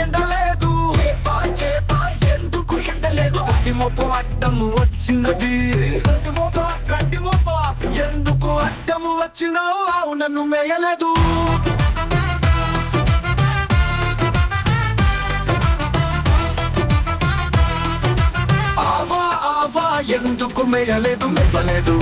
ఎండలేదు ఎందుకు ఎండలేదు గడ్డి మొప్పు అడ్డము వచ్చినది ఎందుకు అడ్డము వచ్చినావు ఆవు నన్ను మేయలేదు ఆవా ఆవా ఎందుకు మేయలేదు మెప్పలేదు